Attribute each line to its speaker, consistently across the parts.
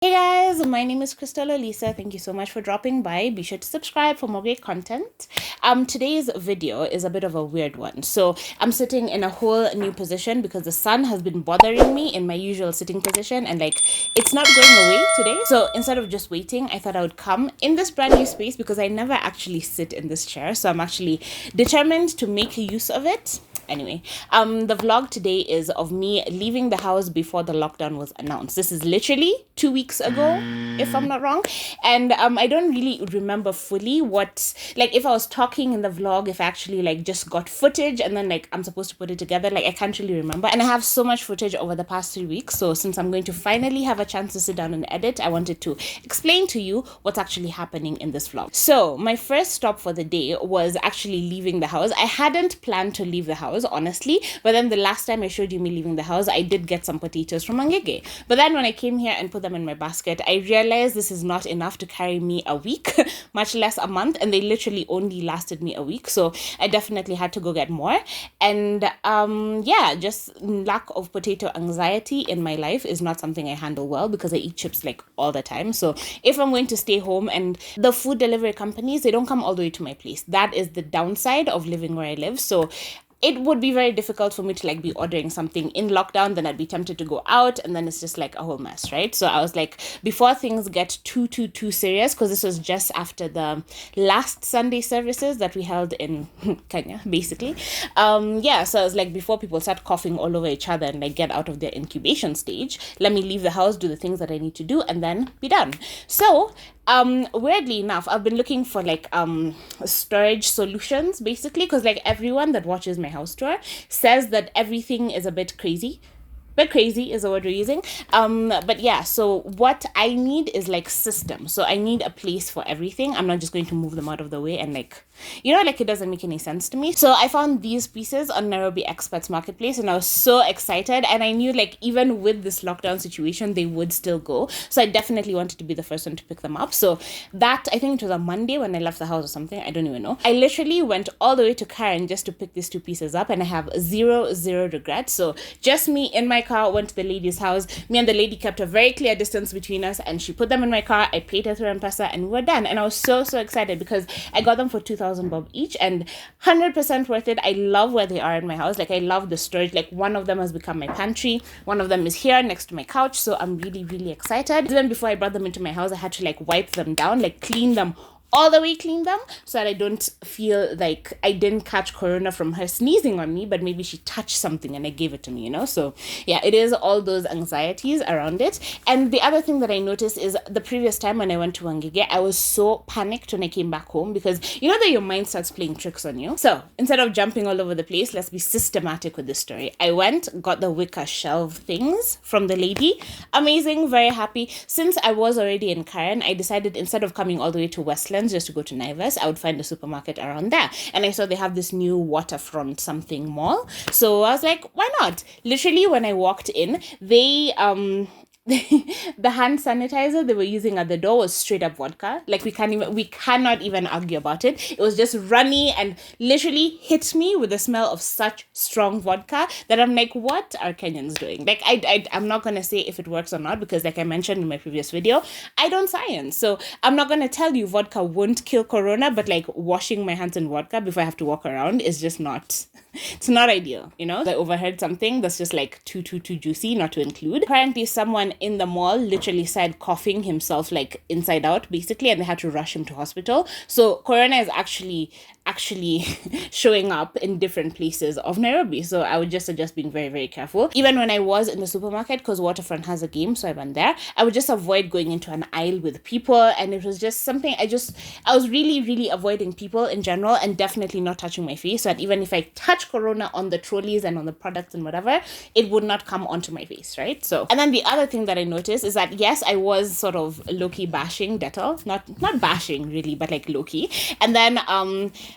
Speaker 1: Hey guys, my name is Olisa. Thank you so much for dropping by. Be sure to subscribe for more great content. Today's video is a bit of a weird one. So I'm sitting in a whole new position because the sun has been bothering me in my usual sitting position and it's not going away today. So instead of just waiting, I thought I would come in this brand new space because I never actually sit in this chair. So I'm actually determined to make use of it. Anyway, the vlog today is of me leaving the house before the lockdown was announced. This is literally 2 weeks ago, if I'm not wrong. And I don't really remember fully what, if I was talking in the vlog, if I actually just got footage and then I'm supposed to put it together. I can't really remember. And I have so much footage over the past 3 weeks. So since I'm going to finally have a chance to sit down and edit, I wanted to explain to you what's actually happening in this vlog. So my first stop for the day was actually leaving the house. I hadn't planned to leave the house, honestly, but then the last time I showed you me leaving the house, I did get some potatoes from Angege. But then when I came here and put them in my basket, I realized this is not enough to carry me a week, much less a month, and they literally only lasted me a week. So I definitely had to go get more. And yeah, just lack of potato anxiety in my life is not something I handle well because I eat chips all the time. So if I'm going to stay home, and the food delivery companies, they don't come all the way to my place. That is the downside of living where I live. So it would be very difficult for me to be ordering something in lockdown. Then I'd be tempted to go out, and then it's just a whole mess, right? So I was before things get too serious, because this was just after the last Sunday services that we held in Kenya, basically. Yeah, so I was before people start coughing all over each other and get out of their incubation stage, let me leave the house, do the things that I need to do, and then be done. So weirdly enough, I've been looking for storage solutions, basically, because everyone that watches my house tour says that everything is a bit crazy. But crazy is the word we're using. But yeah, so what I need is system. So I need a place for everything. I'm not just going to move them out of the way and it doesn't make any sense to me. So I found these pieces on Nairobi Experts Marketplace, and I was so excited. And I knew even with this lockdown situation, they would still go. So I definitely wanted to be the first one to pick them up. So that, I think it was a Monday when I left the house or something. I don't even know. I literally went all the way to Karen just to pick these two pieces up, and I have zero regrets. So just me in my car, went to the lady's house. Me and the lady kept a very clear distance between us, and she put them in my car. I paid her through M-Pesa, and we were done. And I was so excited because I got them for 2,000 bob each, and 100% worth it. I love where they are in my house. I love the storage. One of them has become my pantry. One of them is here next to my couch. So I'm really excited. Even before I brought them into my house, I had to wipe them down, clean them all the way, clean them, so that I don't feel I didn't catch corona from her sneezing on me, but maybe she touched something and I gave it to me, So yeah, it is all those anxieties around it. And the other thing that I noticed is the previous time when I went to Wangige, I was so panicked when I came back home, because that your mind starts playing tricks on you. So instead of jumping all over the place, let's be systematic with this story. I went, got the wicker shelf things from the lady. Amazing, very happy. Since I was already in Karen, I decided instead of coming all the way to Westland just to go to Naivas, I would find a supermarket around there. And I saw they have this new waterfront something mall. So I was why not? Literally, when I walked in, they the hand sanitizer they were using at the door was straight up vodka. We cannot even argue about it. It was just runny and literally hit me with the smell of such strong vodka that I'm what are Kenyans doing? I'm not gonna say if it works or not, because I mentioned in my previous video, I don't science. So I'm not gonna tell you vodka won't kill corona, but washing my hands in vodka before I have to walk around is just not it's not ideal, I overheard something that's just too juicy not to include. Apparently someone in the mall literally started coughing himself inside out, basically, and they had to rush him to hospital. So corona is actually showing up in different places of Nairobi. So I would just suggest being very careful. Even when I was in the supermarket, because Waterfront has a game, so I went there, I would just avoid going into an aisle with people, and it was just something I was really avoiding people in general, and definitely not touching my face, so that even if I touch corona on the trolleys and on the products and whatever, it would not come onto my face, right? So, and then the other thing that I noticed is that yes, I was sort of low-key bashing Dettol, not bashing really, but low-key. And then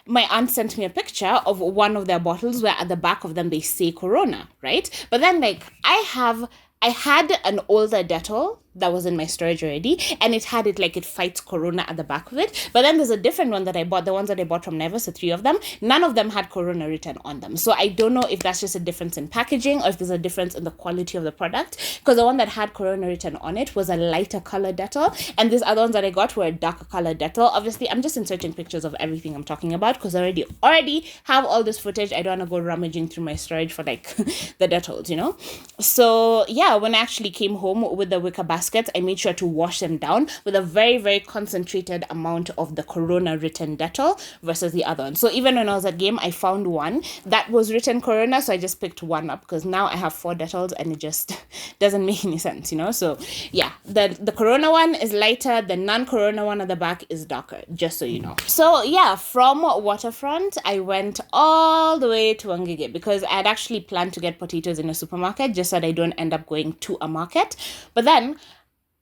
Speaker 1: my aunt sent me a picture of one of their bottles where at the back of them they say Corona, right? But then I had an older Dettol that was in my storage already, and it had it like it fights corona at the back of it. But then there's a different one that I bought, the ones that I bought from Never, so 3 of them, none of them had corona written on them. So I don't know if that's just a difference in packaging or if there's a difference in the quality of the product, because the one that had corona written on it was a lighter color Dettol, and these other ones that I got were a darker color Dettol. Obviously I'm just inserting pictures of everything I'm talking about because I already have all this footage. I don't want to go rummaging through my storage for like the Dettols, you know. So yeah, when I actually came home with the wicker baskets, I made sure to wash them down with a very, very concentrated amount of the corona written Dettol versus the other one. So even when I was at game, I found one that was written corona, so I just picked one up because now I have 4 Dettols and it just doesn't make any sense, you know. So yeah, the corona one is lighter, the non-corona one at the back is darker, just so you know. So yeah, from Waterfront I went all the way to Wangige because I had actually planned to get potatoes in a supermarket just so that I don't end up going to a market. But then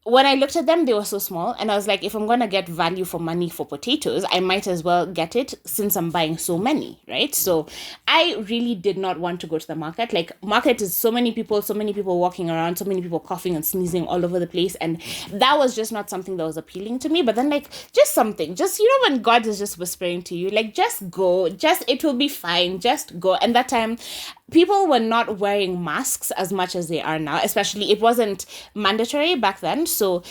Speaker 1: when I looked at them, they were so small, and I was like, if I'm gonna get value for money for potatoes, I might as well get it since I'm buying so many, right? So I really did not want to go to the market. Like, market is so many people walking around, so many people coughing and sneezing all over the place, and that was just not something that was appealing to me. But then, like, just something, just, you know, when God is just whispering to you, like, just go, just, it will be fine, just go. And that time, people were not wearing masks as much as they are now, especially it wasn't mandatory back then. So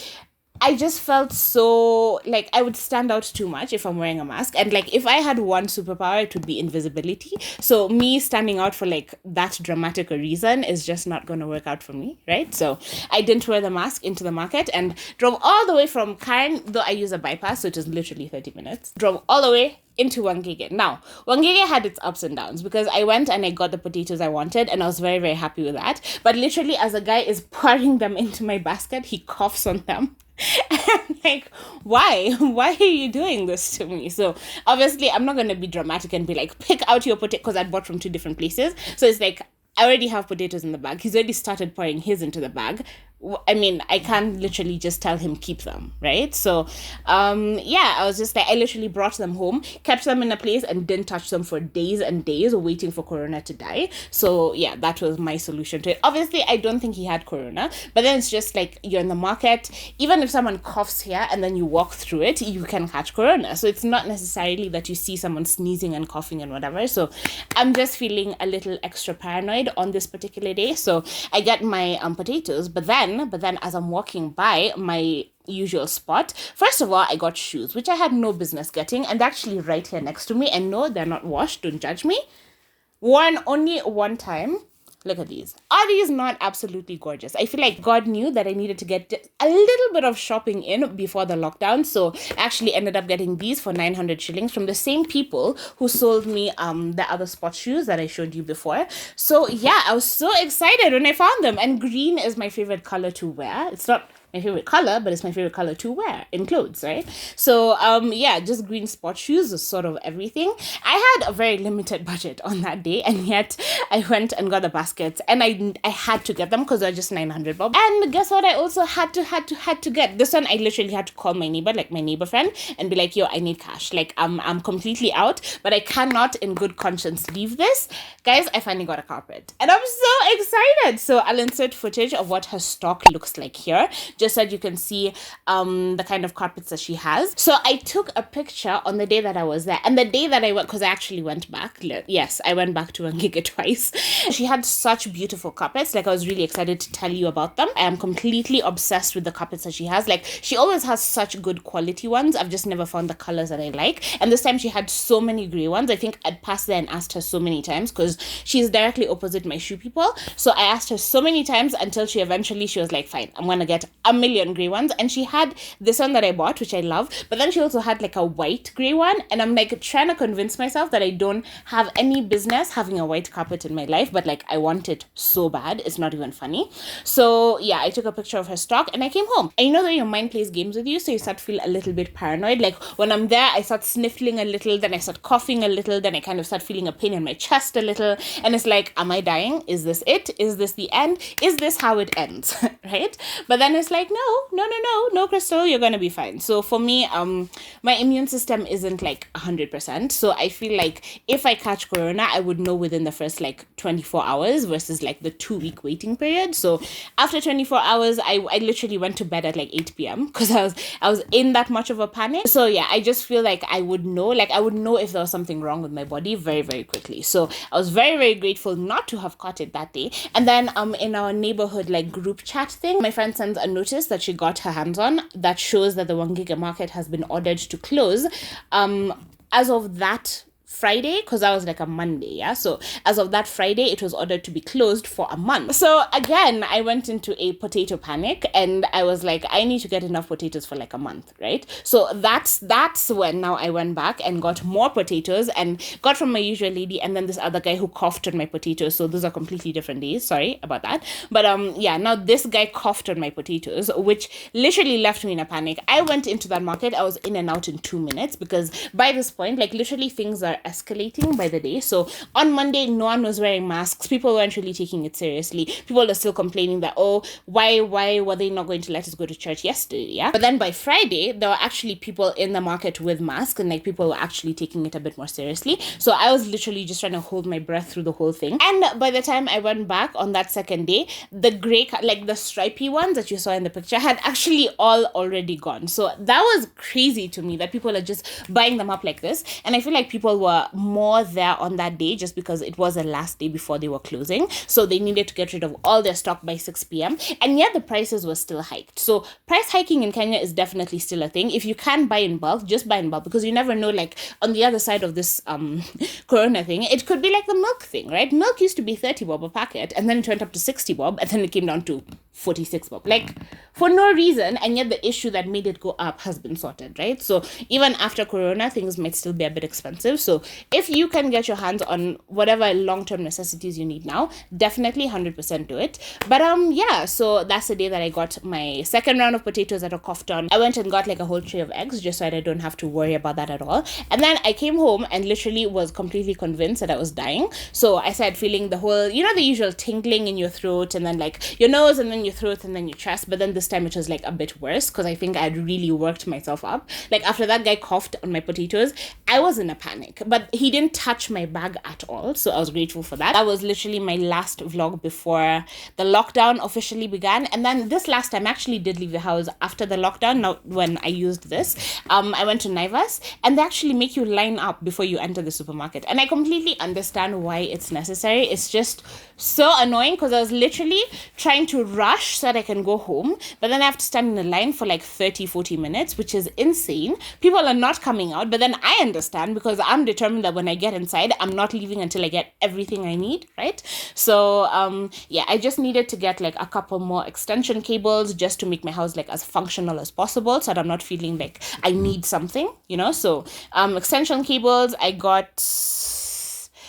Speaker 1: I just felt so like I would stand out too much if I'm wearing a mask. And like if I had one superpower, it would be invisibility. So me standing out for like that dramatic a reason is just not going to work out for me, right? So I didn't wear the mask into the market and drove all the way from Cairn, though I use a bypass, so it was literally 30 minutes. Drove all the way into Wangige. Now, Wangige had its ups and downs because I went and I got the potatoes I wanted and I was very, very happy with that. But literally as a guy is pouring them into my basket, he coughs on them. And I'm like, why? Why are you doing this to me? So obviously I'm not going to be dramatic and be like, pick out your potato, because I bought from 2 different places. So it's like, I already have potatoes in the bag. He's already started pouring his into the bag. I mean, I can't literally just tell him keep them, right? So, yeah, I was just like, I literally brought them home, kept them in a place and didn't touch them for days and days waiting for corona to die. So yeah, that was my solution to it. Obviously, I don't think he had corona, but then it's just like you're in the market, even if someone coughs here and then you walk through it, you can catch corona. So it's not necessarily that you see someone sneezing and coughing and whatever. So I'm just feeling a little extra paranoid on this particular day. So I get my potatoes, but then as I'm walking by my usual spot, first of all, I got shoes, which I had no business getting, and they're actually right here next to me. And no, they're not washed, don't judge me. Worn only one time. Look at these. Are these not absolutely gorgeous? I feel like God knew that I needed to get a little bit of shopping in before the lockdown. So I actually ended up getting these for 900 shillings from the same people who sold me the other sport shoes that I showed you before. So yeah, I was so excited when I found them. And green is my favorite color to wear. It's not my favorite color, but it's my favorite color to wear in clothes, right? So yeah, just green sport shoes is sort of everything. I had a very limited budget on that day, and yet I went and got the baskets, and I had to get them because they're just 900 bob. And guess what? I also had to get this one. I literally had to call my neighbor, like my neighbor friend, and be like, yo, I need cash. Like I'm completely out, but I cannot in good conscience leave this. Guys, I finally got a carpet and I'm so excited. So I'll insert footage of what her stock looks like here, just so that you can see the kind of carpets that she has. So I took a picture on the day that I was there, and the day that I went, because I actually went back. Yes, I went back to Wangige twice. She had such beautiful carpets. Like, I was really excited to tell you about them. I am completely obsessed with the carpets that she has. Like, she always has such good quality ones. I've just never found the colors that I like. And this time she had so many gray ones. I think I'd passed there and asked her so many times because she's directly opposite my shoe people. So I asked her so many times until she was like, fine, I'm gonna get a million gray ones. And she had this one that I bought, which I love, but then she also had like a white gray one, and I'm like trying to convince myself that I don't have any business having a white carpet in my life, but like I want it so bad, it's not even funny. So yeah, I took a picture of her stock and I came home. And you know that your mind plays games with you, so you start to feel a little bit paranoid. Like when I'm there, I start sniffling a little, then I start coughing a little, then I kind of start feeling a pain in my chest a little, and it's like, am I dying? Is this it? Is this the end? Is this how it ends? Right? But then it's like, like, no, Crystal, you're gonna be fine. So for me, my immune system isn't like 100%. So I feel like if I catch corona, I would know within the first like 24 hours versus like the 2-week waiting period. So after 24 hours, I literally went to bed at like 8 p.m. because I was in that much of a panic. So yeah, I just feel like I would know if there was something wrong with my body very, very quickly. So I was very, very grateful not to have caught it that day. And then in our neighborhood like group chat thing, my friend sends a notice that she got her hands on that shows that the Wangiga market has been ordered to close as of that Friday, because that was like a Monday, yeah? So as of that Friday, it was ordered to be closed for a month. So again, I went into a potato panic and I was like, I need to get enough potatoes for like a month, right? So that's when now I went back and got more potatoes and got from my usual lady and then this other guy who coughed on my potatoes. So those are completely different days. Sorry about that. But yeah, now this guy coughed on my potatoes, which literally left me in a panic. I went into that market. I was in and out in 2 minutes because by this point, like literally things are escalating by the day. So on Monday, no one was wearing masks. People weren't really taking it seriously. People are still complaining that, oh, why were they not going to let us go to church yesterday? Yeah. But then by Friday, there were actually people in the market with masks and like people were actually taking it a bit more seriously. So I was literally just trying to hold my breath through the whole thing. And by the time I went back on that second day, the gray, like the stripy ones that you saw in the picture had actually all already gone. So that was crazy to me that people are just buying them up like this. And I feel like people were more there on that day just because it was the last day before they were closing. So they needed to get rid of all their stock by 6 p.m. And yet the prices were still hiked. So price hiking in Kenya is definitely still a thing. If you can buy in bulk, just buy in bulk because you never know, like on the other side of this corona thing, it could be like the milk thing, right? Milk used to be 30 bob a packet and then it went up to 60 bob and then it came down to 46 bob, like for no reason, and yet the issue that made it go up has been sorted, right? So even after corona, things might still be a bit expensive. So if you can get your hands on whatever long-term necessities you need now, definitely 100% do it. But yeah, so that's the day that I got my second round of potatoes that are coughed on. I went and got like a whole tray of eggs just so that I don't have to worry about that at all. And then I came home and literally was completely convinced that I was dying. So I started feeling the whole, you know, the usual tingling in your throat and then like your nose and then your throat and then your chest. But then this time it was like a bit worse because I think I had really worked myself up. Like after that guy coughed on my potatoes, I was in a panic, but he didn't touch my bag at all. So I was grateful for that. That was literally my last vlog before the lockdown officially began. And then this last time I actually did leave the house after the lockdown. Now when I used this, I went to Naivas and they actually make you line up before you enter the supermarket. And I completely understand why it's necessary. It's just so annoying because I was literally trying to rush so that I can go home, but then I have to stand in a line for like 30-40 minutes, which is insane. People are not coming out, but then I understand because I'm determined that when I get inside, I'm not leaving until I get everything I need, right? So yeah, I just needed to get like a couple more extension cables just to make my house like as functional as possible so that I'm not feeling like I need something, you know? So extension cables, I got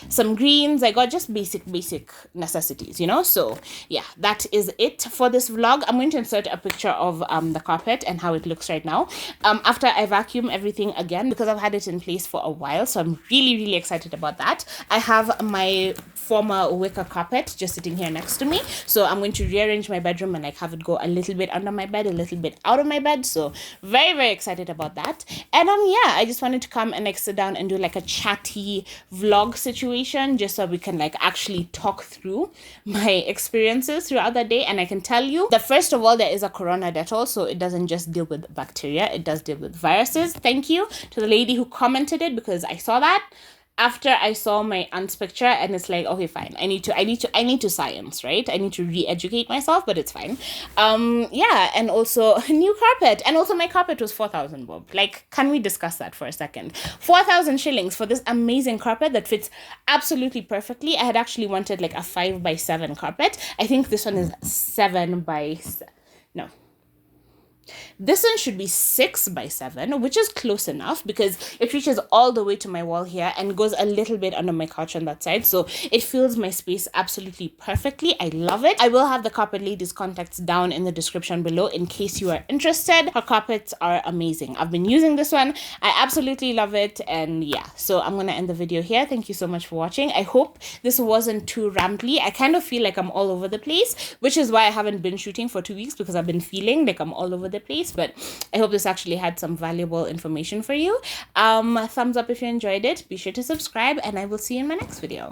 Speaker 1: some greens, I got just basic necessities, you know? So yeah, that is it for this vlog. I'm going to insert a picture of the carpet and how it looks right now after I vacuum everything again because I've had it in place for a while. So I'm really excited about that. I have my former wicker carpet just sitting here next to me. So I'm going to rearrange my bedroom and like have it go a little bit under my bed, a little bit out of my bed. So very excited about that. And yeah, I just wanted to come and like sit down and do like a chatty vlog situation just so we can like actually talk through my experiences throughout the day. And I can tell you that first of all, there is a corona Dettol, so it doesn't just deal with bacteria, it does deal with viruses. Thank you to the lady who commented it because I saw that after I saw my aunt's picture and it's like, okay, fine. I need to science, right? I need to re-educate myself, but it's fine. Yeah, and also a new carpet. And also my carpet was 4,000 bob. Like, can we discuss that for a second? 4,000 shillings for this amazing carpet that fits absolutely perfectly. I had actually wanted like a 5x7 carpet. I think this one is 7x... no. This one should be 6 by 7, which is close enough because it reaches all the way to my wall here and goes a little bit under my couch on that side. So it fills my space absolutely perfectly. I love it. I will have the Carpet Lady's contacts down in the description below in case you are interested. Her carpets are amazing. I've been using this one. I absolutely love it. And yeah, so I'm going to end the video here. Thank you so much for watching. I hope this wasn't too rambly. I kind of feel like I'm all over the place, which is why I haven't been shooting for 2 weeks, because I've been feeling like I'm all over the place. But I hope this actually had some valuable information for you. Thumbs up if you enjoyed it. Be sure to subscribe, and I will see you in my next video.